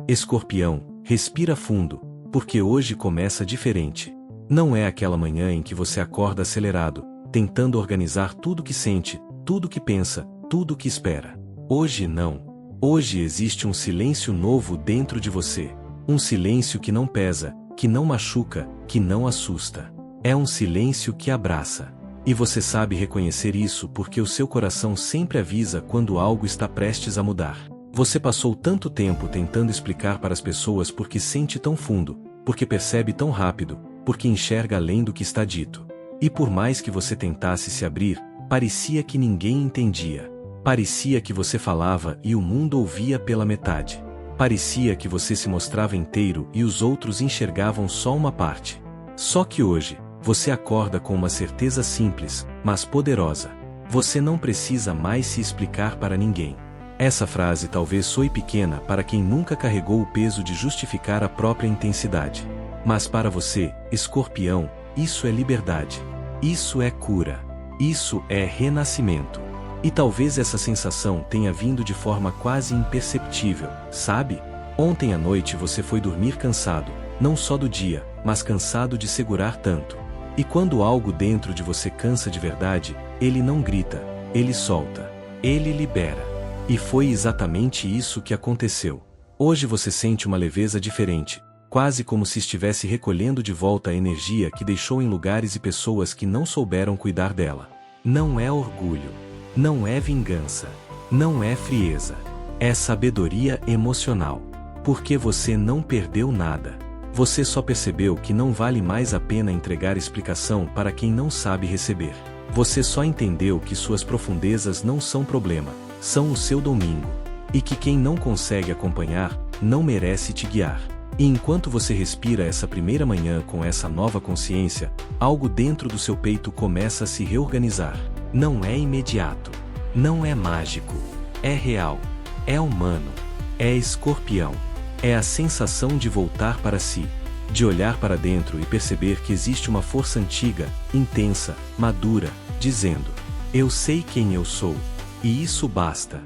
Escorpião, respira fundo, porque hoje começa diferente. Não é aquela manhã em que você acorda acelerado, tentando organizar tudo que sente, tudo que pensa, tudo que espera. Hoje não. Hoje existe um silêncio novo dentro de você. Um silêncio que não pesa, que não machuca, que não assusta. É um silêncio que abraça. E você sabe reconhecer isso porque o seu coração sempre avisa quando algo está prestes a mudar. Você passou tanto tempo tentando explicar para as pessoas porque sente tão fundo, porque percebe tão rápido, porque enxerga além do que está dito. E por mais que você tentasse se abrir, parecia que ninguém entendia. Parecia que você falava e o mundo ouvia pela metade. Parecia que você se mostrava inteiro e os outros enxergavam só uma parte. Só que hoje, você acorda com uma certeza simples, mas poderosa. Você não precisa mais se explicar para ninguém. Essa frase talvez soe pequena para quem nunca carregou o peso de justificar a própria intensidade. Mas para você, Escorpião, isso é liberdade. Isso é cura. Isso é renascimento. E talvez essa sensação tenha vindo de forma quase imperceptível, sabe? Ontem à noite você foi dormir cansado, não só do dia, mas cansado de segurar tanto. E quando algo dentro de você cansa de verdade, ele não grita, ele solta, ele libera. E foi exatamente isso que aconteceu. Hoje você sente uma leveza diferente, quase como se estivesse recolhendo de volta a energia que deixou em lugares e pessoas que não souberam cuidar dela. Não é orgulho, não é vingança, não é frieza, é sabedoria emocional. Porque você não perdeu nada. Você só percebeu que não vale mais a pena entregar explicação para quem não sabe receber. Você só entendeu que suas profundezas não são problema, são o seu domingo. E que quem não consegue acompanhar, não merece te guiar. E enquanto você respira essa primeira manhã com essa nova consciência, algo dentro do seu peito começa a se reorganizar. Não é imediato. Não é mágico. É real. É humano. É escorpião. É a sensação de voltar para si. De olhar para dentro e perceber que existe uma força antiga, intensa, madura, dizendo: eu sei quem eu sou. E isso basta.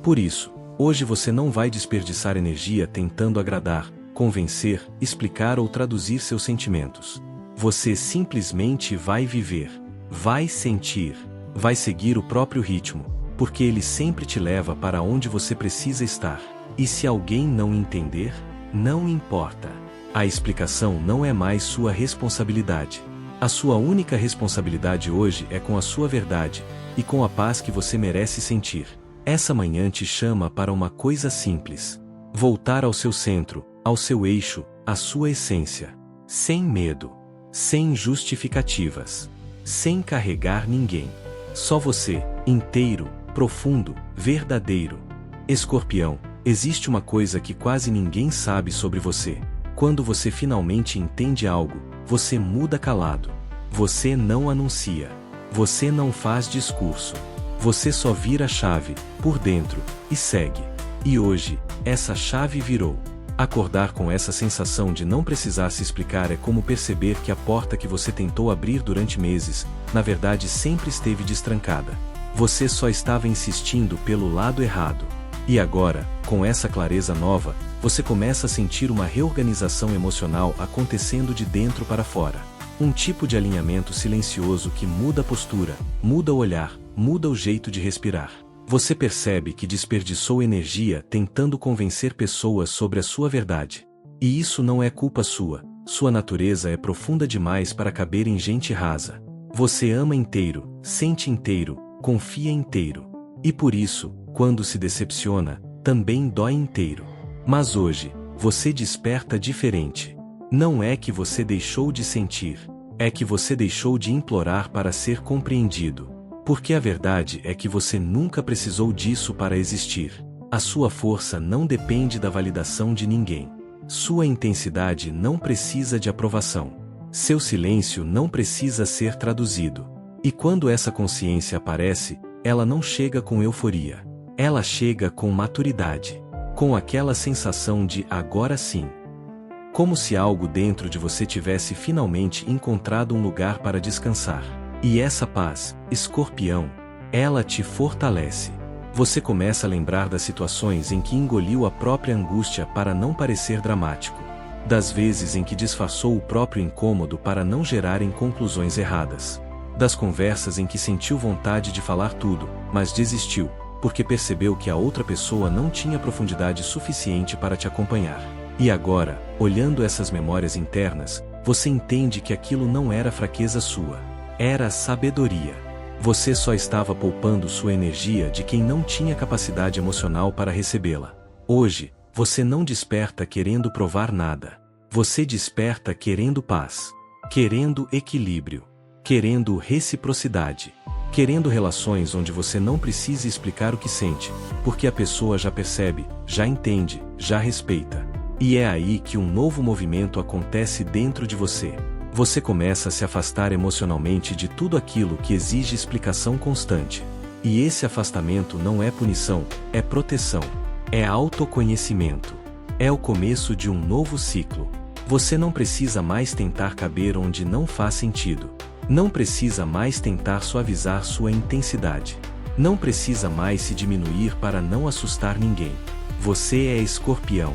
Por isso, hoje você não vai desperdiçar energia tentando agradar, convencer, explicar ou traduzir seus sentimentos. Você simplesmente vai viver, vai sentir, vai seguir o próprio ritmo, porque ele sempre te leva para onde você precisa estar. E se alguém não entender, não importa. A explicação não é mais sua responsabilidade. A sua única responsabilidade hoje é com a sua verdade, e com a paz que você merece sentir. Essa manhã te chama para uma coisa simples: voltar ao seu centro, ao seu eixo, à sua essência. Sem medo. Sem justificativas. Sem carregar ninguém. Só você, inteiro, profundo, verdadeiro. Escorpião, existe uma coisa que quase ninguém sabe sobre você. Quando você finalmente entende algo, você muda calado. Você não anuncia. Você não faz discurso. Você só vira a chave, por dentro, e segue. E hoje, essa chave virou. Acordar com essa sensação de não precisar se explicar é como perceber que a porta que você tentou abrir durante meses, na verdade sempre esteve destrancada. Você só estava insistindo pelo lado errado. E agora, com essa clareza nova, você começa a sentir uma reorganização emocional acontecendo de dentro para fora. Um tipo de alinhamento silencioso que muda a postura, muda o olhar, muda o jeito de respirar. Você percebe que desperdiçou energia tentando convencer pessoas sobre a sua verdade. E isso não é culpa sua, sua natureza é profunda demais para caber em gente rasa. Você ama inteiro, sente inteiro, confia inteiro. E por isso, quando se decepciona, também dói inteiro. Mas hoje, você desperta diferente. Não é que você deixou de sentir, é que você deixou de implorar para ser compreendido. Porque a verdade é que você nunca precisou disso para existir. A sua força não depende da validação de ninguém. Sua intensidade não precisa de aprovação. Seu silêncio não precisa ser traduzido. E quando essa consciência aparece, ela não chega com euforia. Ela chega com maturidade. Com aquela sensação de agora sim. Como se algo dentro de você tivesse finalmente encontrado um lugar para descansar. E essa paz, escorpião, ela te fortalece. Você começa a lembrar das situações em que engoliu a própria angústia para não parecer dramático. Das vezes em que disfarçou o próprio incômodo para não gerarem conclusões erradas. Das conversas em que sentiu vontade de falar tudo, mas desistiu, porque percebeu que a outra pessoa não tinha profundidade suficiente para te acompanhar. E agora, olhando essas memórias internas, você entende que aquilo não era fraqueza sua. Era sabedoria. Você só estava poupando sua energia de quem não tinha capacidade emocional para recebê-la. Hoje, você não desperta querendo provar nada. Você desperta querendo paz, querendo equilíbrio, querendo reciprocidade, querendo relações onde você não precise explicar o que sente, porque a pessoa já percebe, já entende, já respeita. E é aí que um novo movimento acontece dentro de você. Você começa a se afastar emocionalmente de tudo aquilo que exige explicação constante. E esse afastamento não é punição, é proteção. É autoconhecimento. É o começo de um novo ciclo. Você não precisa mais tentar caber onde não faz sentido. Não precisa mais tentar suavizar sua intensidade. Não precisa mais se diminuir para não assustar ninguém. Você é Escorpião.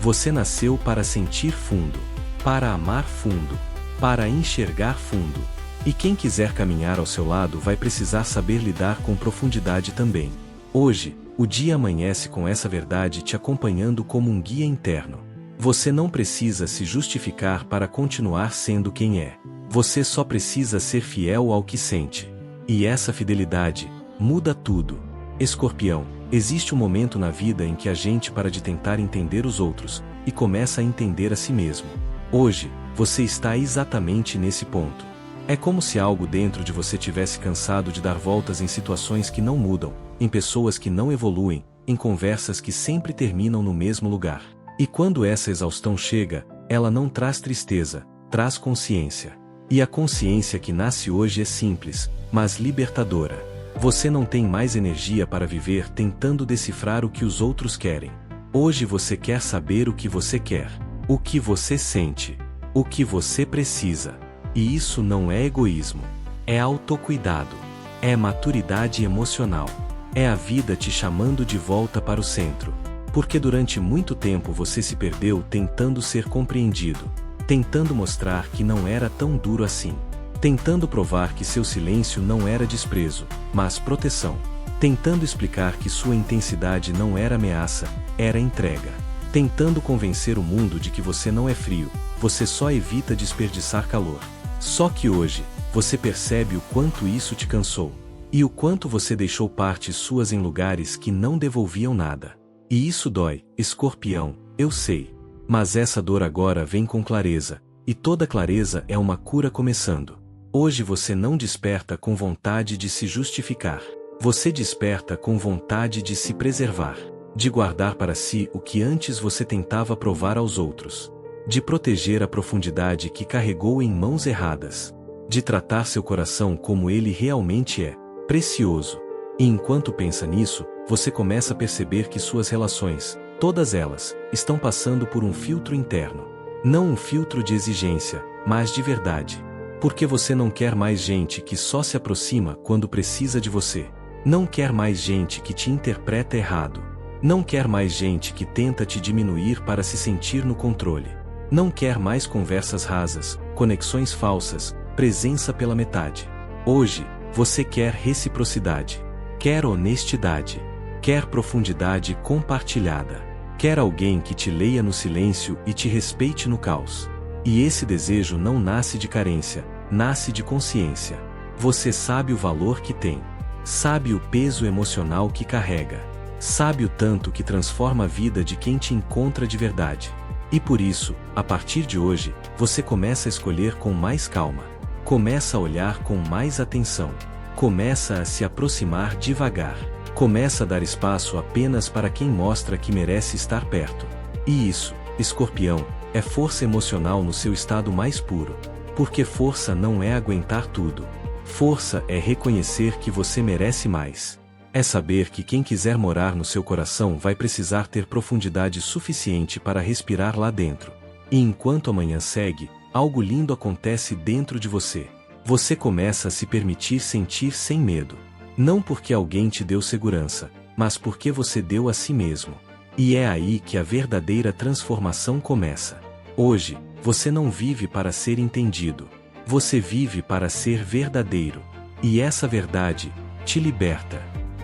Você nasceu para sentir fundo, para amar fundo, para enxergar fundo. E quem quiser caminhar ao seu lado vai precisar saber lidar com profundidade também. Hoje, o dia amanhece com essa verdade te acompanhando como um guia interno. Você não precisa se justificar para continuar sendo quem é. Você só precisa ser fiel ao que sente. E essa fidelidade muda tudo. Escorpião, existe um momento na vida em que a gente para de tentar entender os outros e começa a entender a si mesmo. Hoje, você está exatamente nesse ponto. É como se algo dentro de você tivesse cansado de dar voltas em situações que não mudam, em pessoas que não evoluem, em conversas que sempre terminam no mesmo lugar. E quando essa exaustão chega, ela não traz tristeza, traz consciência. E a consciência que nasce hoje é simples, mas libertadora. Você não tem mais energia para viver tentando decifrar o que os outros querem. Hoje você quer saber o que você quer, o que você sente, o que você precisa. E isso não é egoísmo. É autocuidado. É maturidade emocional. É a vida te chamando de volta para o centro. Porque durante muito tempo você se perdeu tentando ser compreendido, tentando mostrar que não era tão duro assim, tentando provar que seu silêncio não era desprezo, mas proteção, tentando explicar que sua intensidade não era ameaça, era entrega, tentando convencer o mundo de que você não é frio, você só evita desperdiçar calor. Só que hoje, você percebe o quanto isso te cansou, e o quanto você deixou partes suas em lugares que não devolviam nada. E isso dói, Escorpião, eu sei. Mas essa dor agora vem com clareza, e toda clareza é uma cura começando. Hoje você não desperta com vontade de se justificar. Você desperta com vontade de se preservar, de guardar para si o que antes você tentava provar aos outros, de proteger a profundidade que carregou em mãos erradas, de tratar seu coração como ele realmente é, precioso. E enquanto pensa nisso, você começa a perceber que suas relações, todas elas, estão passando por um filtro interno. Não um filtro de exigência, mas de verdade. Porque você não quer mais gente que só se aproxima quando precisa de você. Não quer mais gente que te interpreta errado. Não quer mais gente que tenta te diminuir para se sentir no controle. Não quer mais conversas rasas, conexões falsas, presença pela metade. Hoje, você quer reciprocidade. Quer honestidade. Quer profundidade compartilhada. Quer alguém que te leia no silêncio e te respeite no caos. E esse desejo não nasce de carência, nasce de consciência. Você sabe o valor que tem. Sabe o peso emocional que carrega. Sabe o tanto que transforma a vida de quem te encontra de verdade. E por isso, a partir de hoje, você começa a escolher com mais calma. Começa a olhar com mais atenção. Começa a se aproximar devagar. Começa a dar espaço apenas para quem mostra que merece estar perto. E isso, Escorpião, é força emocional no seu estado mais puro. Porque força não é aguentar tudo. Força é reconhecer que você merece mais. É saber que quem quiser morar no seu coração vai precisar ter profundidade suficiente para respirar lá dentro. E enquanto amanhã segue, algo lindo acontece dentro de você. Você começa a se permitir sentir sem medo. Não porque alguém te deu segurança, mas porque você deu a si mesmo. E é aí que a verdadeira transformação começa. Hoje, você não vive para ser entendido. Você vive para ser verdadeiro. E essa verdade te liberta.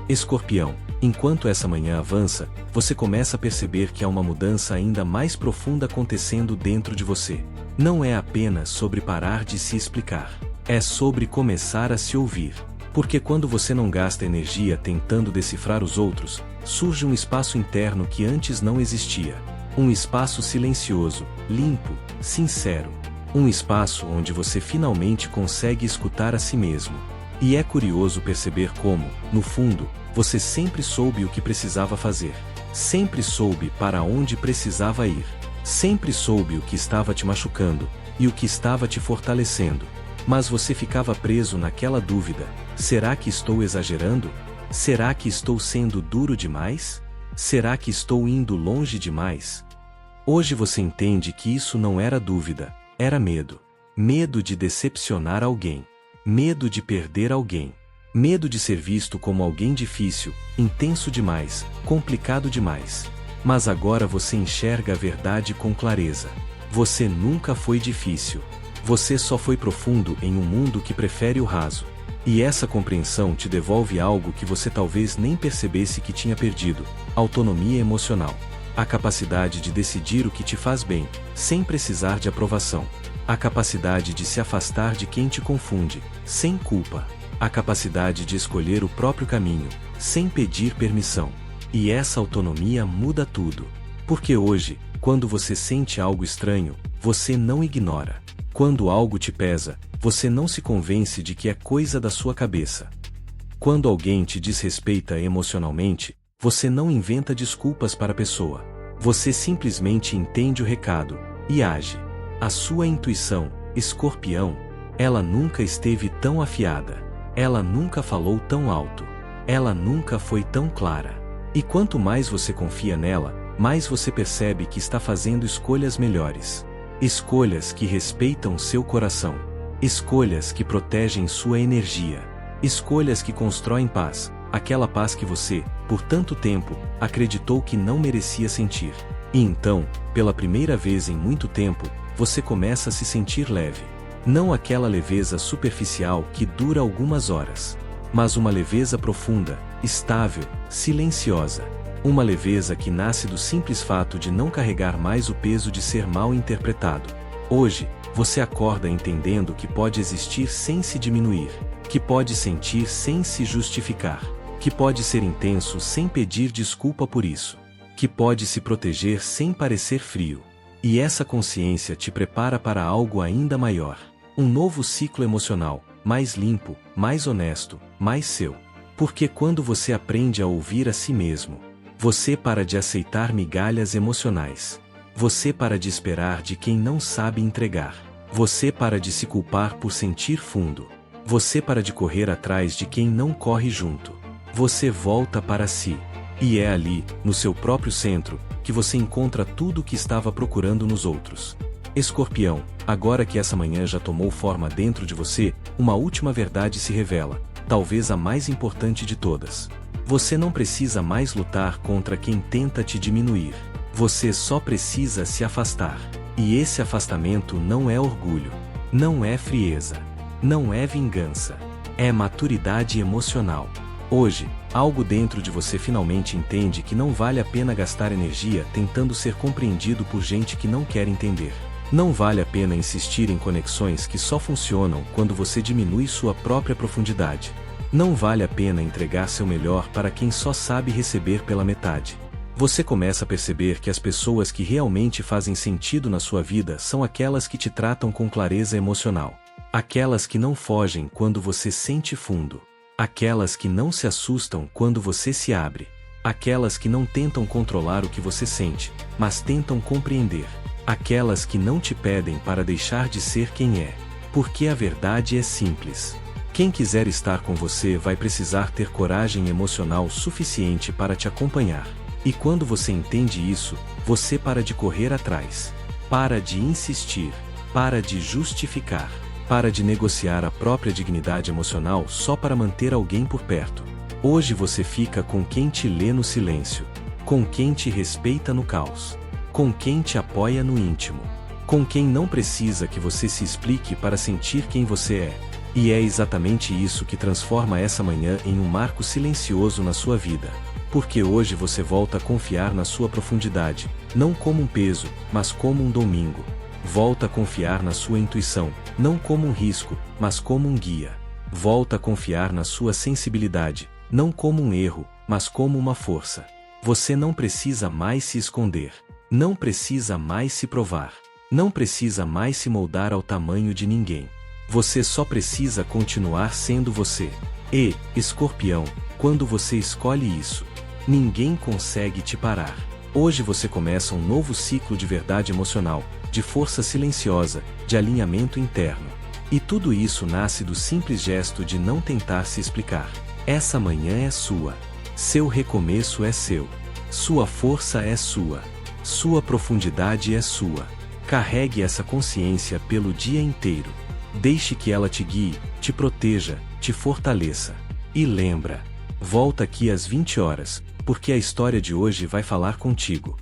Escorpião, enquanto essa manhã avança, você começa a perceber que há uma mudança ainda mais profunda acontecendo dentro de você. Não é apenas sobre parar de se explicar. É sobre começar a se ouvir. Porque quando você não gasta energia tentando decifrar os outros, surge um espaço interno que antes não existia. Um espaço silencioso, limpo, sincero. Um espaço onde você finalmente consegue escutar a si mesmo. E é curioso perceber como, no fundo, você sempre soube o que precisava fazer. Sempre soube para onde precisava ir. Sempre soube o que estava te machucando e o que estava te fortalecendo. Mas você ficava preso naquela dúvida: será que estou exagerando? Será que estou sendo duro demais? Será que estou indo longe demais? Hoje você entende que isso não era dúvida, era medo. Medo de decepcionar alguém. Medo de perder alguém. Medo de ser visto como alguém difícil, intenso demais, complicado demais. Mas agora você enxerga a verdade com clareza. Você nunca foi difícil. Você só foi profundo em um mundo que prefere o raso. E essa compreensão te devolve algo que você talvez nem percebesse que tinha perdido: autonomia emocional. A capacidade de decidir o que te faz bem, sem precisar de aprovação. A capacidade de se afastar de quem te confunde, sem culpa. A capacidade de escolher o próprio caminho, sem pedir permissão. E essa autonomia muda tudo. Porque hoje, quando você sente algo estranho, você não ignora. Quando algo te pesa, você não se convence de que é coisa da sua cabeça. Quando alguém te desrespeita emocionalmente, você não inventa desculpas para a pessoa. Você simplesmente entende o recado e age. A sua intuição, Escorpião, ela nunca esteve tão afiada. Ela nunca falou tão alto. Ela nunca foi tão clara. E quanto mais você confia nela, mais você percebe que está fazendo escolhas melhores. Escolhas que respeitam seu coração. Escolhas que protegem sua energia. Escolhas que constroem paz, aquela paz que você, por tanto tempo, acreditou que não merecia sentir. E então, pela primeira vez em muito tempo, você começa a se sentir leve. Não aquela leveza superficial que dura algumas horas, mas uma leveza profunda, estável, silenciosa. Uma leveza que nasce do simples fato de não carregar mais o peso de ser mal interpretado. Hoje, você acorda entendendo que pode existir sem se diminuir, que pode sentir sem se justificar, que pode ser intenso sem pedir desculpa por isso, que pode se proteger sem parecer frio. E essa consciência te prepara para algo ainda maior. Um novo ciclo emocional, mais limpo, mais honesto, mais seu. Porque quando você aprende a ouvir a si mesmo, você para de aceitar migalhas emocionais. Você para de esperar de quem não sabe entregar. Você para de se culpar por sentir fundo. Você para de correr atrás de quem não corre junto. Você volta para si. E é ali, no seu próprio centro, que você encontra tudo o que estava procurando nos outros. Escorpião, agora que essa manhã já tomou forma dentro de você, uma última verdade se revela, talvez a mais importante de todas. Você não precisa mais lutar contra quem tenta te diminuir. Você só precisa se afastar. E esse afastamento não é orgulho, não é frieza, não é vingança. É maturidade emocional. Hoje, algo dentro de você finalmente entende que não vale a pena gastar energia tentando ser compreendido por gente que não quer entender. Não vale a pena insistir em conexões que só funcionam quando você diminui sua própria profundidade. Não vale a pena entregar seu melhor para quem só sabe receber pela metade. Você começa a perceber que as pessoas que realmente fazem sentido na sua vida são aquelas que te tratam com clareza emocional. Aquelas que não fogem quando você sente fundo. Aquelas que não se assustam quando você se abre. Aquelas que não tentam controlar o que você sente, mas tentam compreender. Aquelas que não te pedem para deixar de ser quem é. Porque a verdade é simples. Quem quiser estar com você vai precisar ter coragem emocional suficiente para te acompanhar. E quando você entende isso, você para de correr atrás. Para de insistir. Para de justificar. Para de negociar a própria dignidade emocional só para manter alguém por perto. Hoje você fica com quem te lê no silêncio, com quem te respeita no caos, com quem te apoia no íntimo, com quem não precisa que você se explique para sentir quem você é. E é exatamente isso que transforma essa manhã em um marco silencioso na sua vida. Porque hoje você volta a confiar na sua profundidade, não como um peso, mas como um domingo. Volta a confiar na sua intuição, não como um risco, mas como um guia. Volta a confiar na sua sensibilidade, não como um erro, mas como uma força. Você não precisa mais se esconder, não precisa mais se provar, não precisa mais se moldar ao tamanho de ninguém. Você só precisa continuar sendo você. E, Escorpião, quando você escolhe isso, ninguém consegue te parar. Hoje você começa um novo ciclo de verdade emocional, de força silenciosa, de alinhamento interno. E tudo isso nasce do simples gesto de não tentar se explicar. Essa manhã é sua. Seu recomeço é seu. Sua força é sua. Sua profundidade é sua. Carregue essa consciência pelo dia inteiro. Deixe que ela te guie, te proteja, te fortaleça. E lembra, volta aqui às 20 horas, porque a história de hoje vai falar contigo.